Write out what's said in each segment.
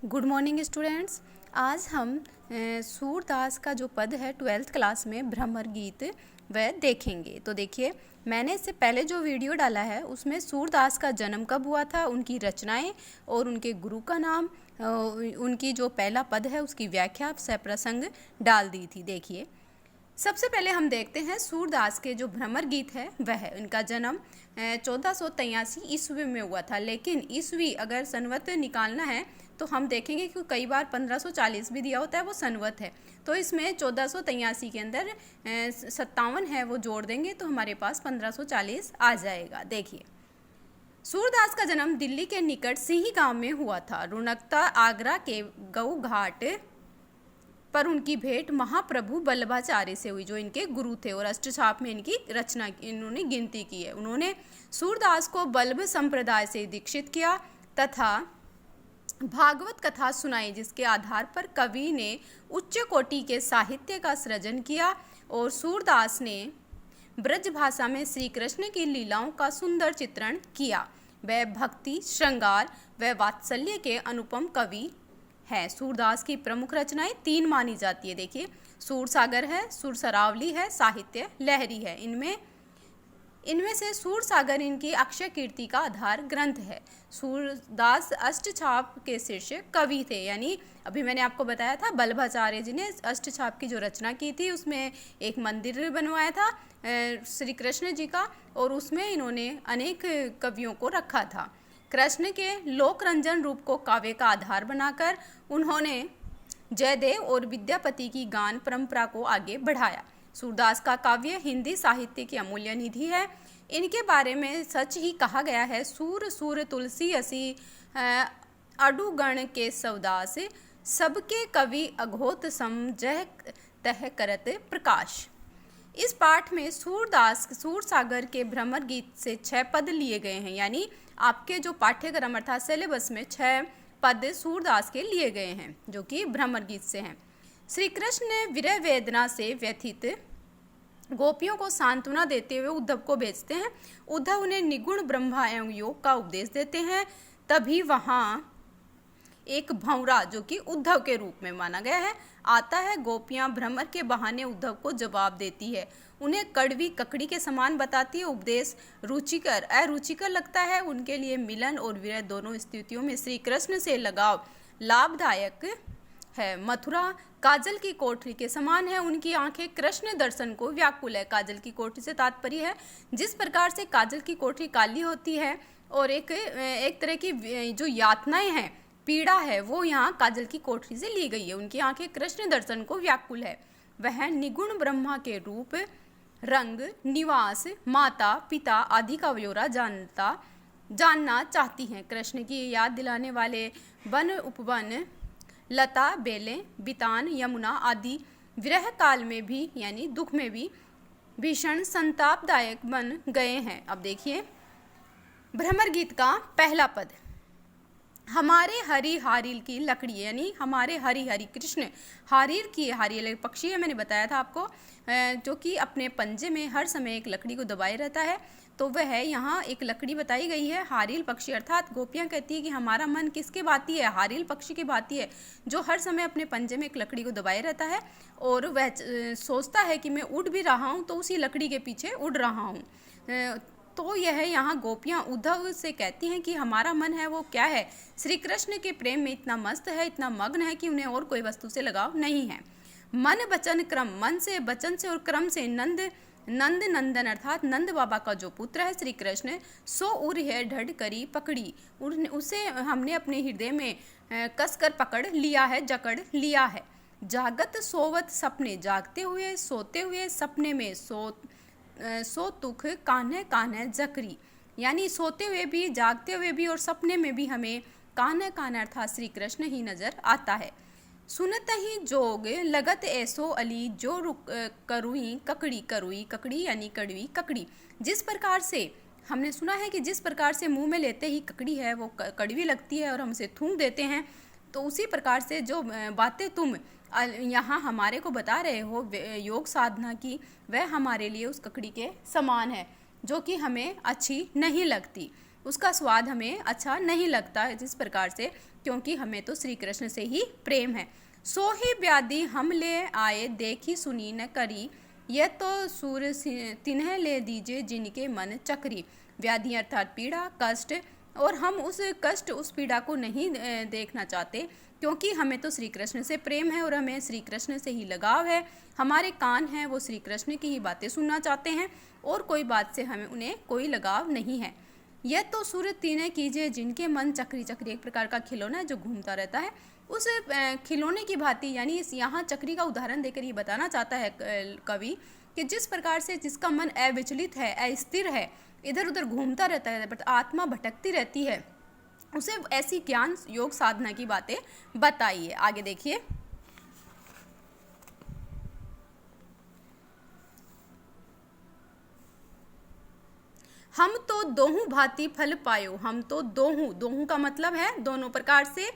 Good morning students. आज हम सूरदास का जो पद है 12th क्लास में भ्रमर गीत वह देखेंगे। तो देखिए, मैंने इससे पहले जो वीडियो डाला है उसमें सूरदास का जन्म कब हुआ था, उनकी रचनाएं और उनके गुरु का नाम, उनकी जो पहला पद है उसकी व्याख्या सप्रसंग डाल दी थी। देखिए, सबसे पहले हम देखते हैं सूरदास के जो भ्रमर गीत है वह इनका जन्म 1483 ईस्वी में हुआ था। लेकिन ईस्वी अगर सनवत निकालना है तो हम देखेंगे कि कई बार 1540 भी दिया होता है, वो सनवत है। तो इसमें 1483 के अंदर 57 है वो जोड़ देंगे तो हमारे पास 1540 आ जाएगा। देखिए, सूरदास का जन्म दिल्ली के निकट सिंही गांव में हुआ था। रुणकता आगरा के गऊ घाट पर उनकी भेंट महाप्रभु बल्लभाचार्य से हुई, जो इनके गुरु थे और अष्टछाप में इनकी रचना इन्होंने गिनती की है। उन्होंने सूरदास को बल्लभ संप्रदाय से दीक्षित किया तथा भागवत कथा सुनाई, जिसके आधार पर कवि ने उच्च कोटि के साहित्य का सृजन किया और सूरदास ने ब्रज भाषा में श्री कृष्ण की लीलाओं का सुंदर चित्रण किया। वह भक्ति, श्रृंगार व वात्सल्य के अनुपम कवि है। सूरदास की प्रमुख रचनाएं 3 मानी जाती है। देखिए, सूरसागर है, सुरसरावली है, साहित्य लहरी है। इनमें से सूरसागर इनकी अक्षय कीर्ति का आधार ग्रंथ है। सूरदास अष्टछाप के शीर्ष कवि थे, यानी अभी मैंने आपको बताया था बल्लभाचार्य जी ने अष्टछाप की जो रचना की थी उसमें एक मंदिर बनवाया था श्री कृष्ण जी का, और उसमें इन्होंने अनेक कवियों को रखा था। कृष्ण के लोक रंजन रूप को काव्य का आधार बनाकर उन्होंने जयदेव और विद्यापति की गान परंपरा को आगे बढ़ाया। सूरदास का काव्य हिंदी साहित्य की अमूल्य निधि है। इनके बारे में सच ही कहा गया है, सूर सूर तुलसी असी अडुगण के सवदास, सबके कवि अघोत समझह तह करत प्रकाश। इस पाठ में सूरसागर के भ्रमर गीत से 6 पद लिए गए हैं, यानी आपके जो पाठ्यक्रम अर्थात सिलेबस में 6 पद सूरदास के लिए गए हैं जो कि भ्रमर गीत से हैं। श्री कृष्ण ने विरह वेदना से व्यथित गोपियों को सांत्वना देते हुए उद्धव को भेजते हैं। उद्धव उन्हें निगुण ब्रह्मा एवं योग का उपदेश देते हैं। तभी वहाँ एक भंवरा, जो कि उद्धव के रूप में माना गया है, आता है। गोपियां भ्रमर के बहाने उद्धव को जवाब देती है, उन्हें कड़वी ककड़ी के समान बताती है। उपदेश रुचिकर अरुचिकर लगता है। उनके लिए मिलन और विरह दोनों स्थितियों में श्री कृष्ण से लगाव लाभदायक है। मथुरा काजल की कोठरी के समान है। उनकी आंखें कृष्ण दर्शन को व्याकुल है। काजल की कोठरी से तात्पर्य है जिस प्रकार से काजल की कोठरी काली होती है और एक तरह की जो यातनाएं हैं, पीड़ा है, वो यहाँ काजल की कोठरी से ली गई है। उनकी आंखें कृष्ण दर्शन को व्याकुल है। वह निगुण ब्रह्मा के रूप, रंग, निवास, माता पिता आदि का ब्यौरा जानना चाहती हैं। कृष्ण की याद दिलाने वाले वन उपवन, लता, बेलें, बितान, यमुना आदि विरह काल में भी यानी दुख में भी भीषण संतापदायक बन गए हैं। अब देखिए, भ्रमर गीत का पहला पद, हमारे हरी हारिल की लकड़ी, यानी हमारे हरी हरी कृष्ण हारिल की, हारिल पक्षी है, मैंने बताया था आपको, जो कि अपने पंजे में हर समय एक लकड़ी को दबाए रहता है। तो वह यहाँ एक लकड़ी बताई गई है, हारिल पक्षी। अर्थात गोपियाँ कहती है कि हमारा मन किसके भांति है, हारिल पक्षी के भांति है, जो हर समय अपने पंजे में एक लकड़ी को दबाए रहता है और वह सोचता है कि मैं उड़ भी रहा हूँ तो उसी लकड़ी के पीछे उड़ रहा हूँ। तो यह यहाँ गोपियाँ उद्धव से कहती हैं कि हमारा मन है वो क्या है, श्री कृष्ण के प्रेम में इतना मस्त है, इतना मग्न है कि उन्हें और कोई वस्तु से लगाव नहीं है। मन वचन क्रम, मन से, वचन से और क्रम से नंद नंदन अर्थात नंद बाबा का जो पुत्र है श्री कृष्ण, सो उर है ढड़ करी पकड़ी, उसे हमने अपने हृदय में कसकर पकड़ लिया है, जकड़ लिया है। जागत सोवत सपने, जागते हुए सोते हुए सपने में सो तुख कान्हे कान्हे जकरी, यानी सोते हुए भी, जागते हुए भी और सपने में भी हमें कान्हे कान्हे अर्थात श्री कृष्ण ही नजर आता है। सुनत ही जोग लगत ऐसो अली, जो करुई ककड़ी यानी कड़वी ककड़ी। जिस प्रकार से हमने सुना है कि जिस प्रकार से मुंह में लेते ही ककड़ी है वो कड़वी लगती है और हम उसे थूक देते हैं, तो उसी प्रकार से जो बातें तुम यहाँ हमारे को बता रहे हो योग साधना की, वह हमारे लिए उस ककड़ी के समान है, जो कि हमें अच्छी नहीं लगती, उसका स्वाद हमें अच्छा नहीं लगता है जिस प्रकार से, क्योंकि हमें तो श्री कृष्ण से ही प्रेम है। सो ही व्याधि हम ले आए, देखी सुनी न करी, यह तो सूर तिन्ह ले दीजिए जिनके मन चक्री। व्याधि अर्थात पीड़ा, कष्ट, और हम उस कष्ट, उस पीड़ा को नहीं देखना चाहते, क्योंकि हमें तो श्री कृष्ण से प्रेम है और हमें श्री कृष्ण से ही लगाव है। हमारे कान हैं वो श्री कृष्ण की ही बातें सुनना चाहते हैं और कोई बात से हमें उन्हें कोई लगाव नहीं है। यह तो सूर तीने कीजिए जिनके मन चक्री, चक्री एक प्रकार का खिलौना है जो घूमता रहता है, उस खिलौने की भांति, यानी इस यहाँ चक्री का उदाहरण देकर ये बताना चाहता है कवि कि जिस प्रकार से जिसका मन अविचलित है, अस्थिर है, इधर उधर घूमता रहता है, बट आत्मा भटकती रहती है, उसे ऐसी ज्ञान योग साधना की बातें बताइए। आगे देखिए, हम तो दोहू भांति फल पायो। हम तो दोहू, दोहू का मतलब है दोनों प्रकार से,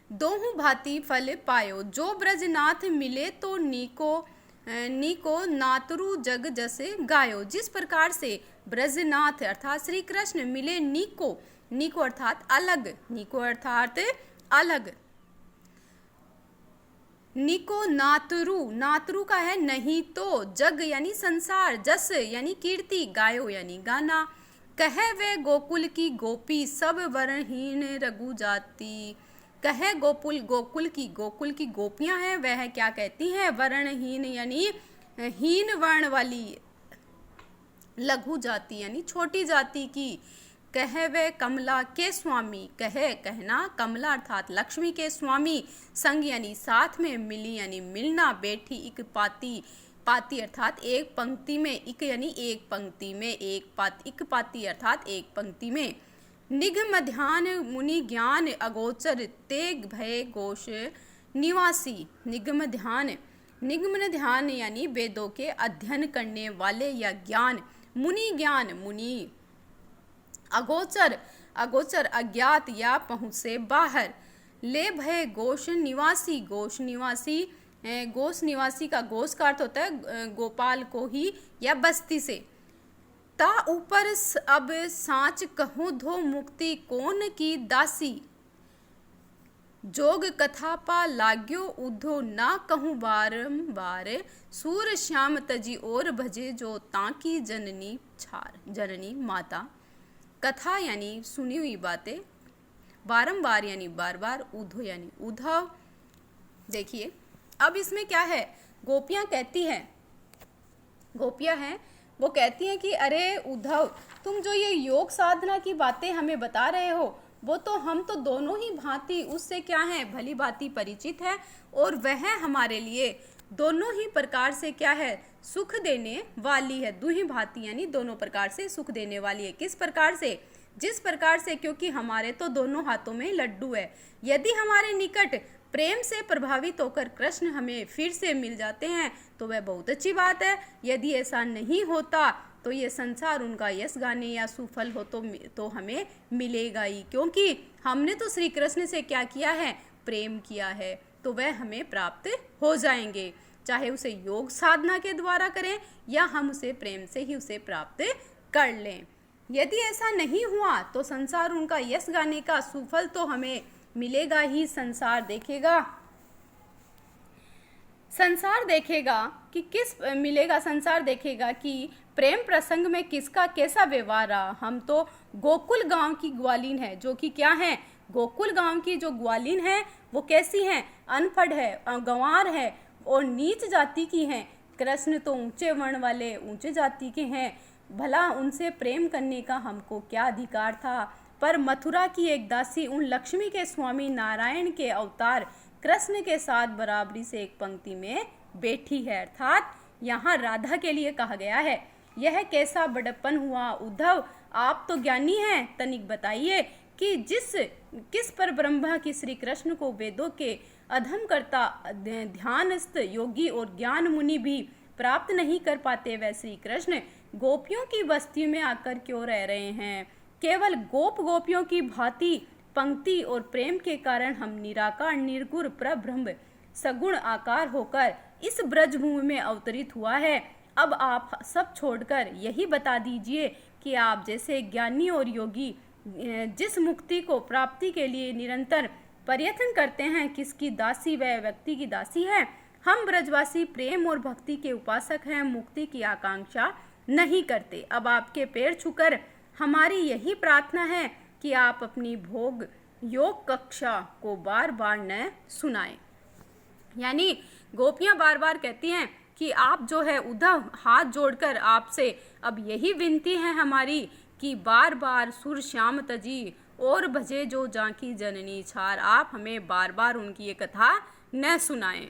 दोहू भांति फल पायो। जो ब्रजनाथ मिले तो नीको, नीको नातरु जग जसे गायो। जिस प्रकार से ब्रजनाथ अर्थात श्री कृष्ण मिले नीको, नीको अर्थात अलग, नीको अर्थात अलग, निको नातरु, नातरु का है नहीं तो, जग यानी संसार, जस यानी कीर्ति, गायो यानी गाना। कहे वे गोकुल की गोपी, सब वर्णहीन रघु जाति। कहे गोकुल, गोकुल की गोपियां हैं, वह क्या कहती हैं, वर्णहीन यानी हीन वर्ण वाली, लघु जाति यानी छोटी जाति की। कहे वे कमला के स्वामी, कहे कहना, कमला अर्थात लक्ष्मी के स्वामी, संग यानी साथ में, मिली यानी मिलना, बैठी, इक पाती, पाती अर्थात एक पंक्ति में, इक यानी एक पंक्ति में, एक पाती, इक पाती अर्थात एक पंक्ति में। निगम ध्यान मुनि ज्ञान अगोचर, तेग भय घोष निवासी। निगम ध्यान, निगम ध्यान यानी वेदों के अध्ययन करने वाले या ज्ञान, मुनि ज्ञान, मुनि। अगोचर, अगोचर अज्ञात या पहुँच से बाहर। ले भय घोष निवासी, घोष निवासी, घोष निवासी का घोष का अर्थ होता है गोपाल को ही या बस्ती से। ता ऊपर अब सांच कहूँ धो मुक्ति कौन की दासी। जोग कथा पा लाग्यो उधो ना कहूँ बारंबार। सूर श्याम तजी और भजे जो ताकी जननी छार, जननी माता। कथा यानी सुनी हुई बातें, बारंबार यानी बार बार, उधो यानी उद्धव। देखिए अब इसमें क्या है, गोपियाँ कहती हैं, गोपियाँ हैं वो कहती हैं कि अरे उद्धव, तुम जो ये योग साधना की बातें हमें बता रहे हो, वो तो हम तो दोनों ही भांति उससे क्या है, भली भांति परिचित है, और वह हमारे लिए दोनों ही प्रकार से क्या है, सुख देने वाली है। दुही भांति यानी दोनों प्रकार से सुख देने वाली है। किस प्रकार से, जिस प्रकार से, क्योंकि हमारे तो दोनों हाथों में लड्डू है। यदि हमारे निकट प्रेम से प्रभावित होकर कृष्ण हमें फिर से मिल जाते हैं तो वह बहुत अच्छी बात है। यदि ऐसा नहीं होता तो ये संसार उनका यश गाने या सुफल हो तो हमें मिलेगा ही, क्योंकि हमने तो श्री कृष्ण से क्या किया है, प्रेम किया है, तो वह हमें प्राप्त हो जाएंगे, चाहे उसे योग साधना के द्वारा करें या हम उसे प्रेम से ही उसे प्राप्त कर लें। यदि ऐसा नहीं हुआ तो संसार उनका यश गाने का सुफल तो हमें मिलेगा ही। संसार देखेगा, संसार देखेगा कि किस मिलेगा, संसार देखेगा कि प्रेम प्रसंग में किसका कैसा व्यवहार रहा। हम तो गोकुल गांव की ग्वालिन है, जो कि क्या है, गोकुल गांव की जो ग्वालिन है वो कैसी हैं, अनपढ़ है, गंवार है और नीच जाति की हैं। कृष्ण तो ऊंचे वर्ण वाले, ऊंचे जाति के हैं, भला उनसे प्रेम करने का हमको क्या अधिकार था। पर मथुरा की एक दासी उन लक्ष्मी के स्वामी नारायण के अवतार कृष्ण के साथ बराबरी से एक पंक्ति में बैठी है, अर्थात यहाँ राधा के लिए कहा गया है। यह कैसा बड़प्पन हुआ उद्धव, आप तो ज्ञानी हैं, तनिक बताइए कि किस पर ब्रह्मा की श्री कृष्ण को वेदों के अधम करता ध्यानस्थ योगी और ज्ञान मुनि भी प्राप्त नहीं कर पाते, वह श्री कृष्ण गोपियों की बस्ती में आकर क्यों रह रहे हैं। केवल गोपियों की भांति पंक्ति और प्रेम के कारण हम निराकार निर्गुण प्रब्रह्म सगुण आकार होकर इस ब्रजभूमि में अवतरित हुआ है। अब आप सब छोड़कर यही बता दीजिए कि आप जैसे ज्ञानी और योगी जिस मुक्ति को प्राप्ति के लिए निरंतर प्रयत्न करते हैं किसकी दासी वह व्यक्ति की दासी है। हम ब्रजवासी प्रेम और भक्ति के उपासक हैं, मुक्ति की आकांक्षा नहीं करते। अब आपके पैर छूकर हमारी यही प्रार्थना है कि आप अपनी भोग योग कक्षा को बार बार न सुनाएं। यानी गोपियां बार बार कहती हैं कि आप जो है उद्धव हाथ जोड़कर आपसे अब यही विनती है हमारी कि बार बार सुर श्याम तजी और भजे जो जाकी जननी छार, आप हमें बार बार उनकी ये कथा न सुनाएं।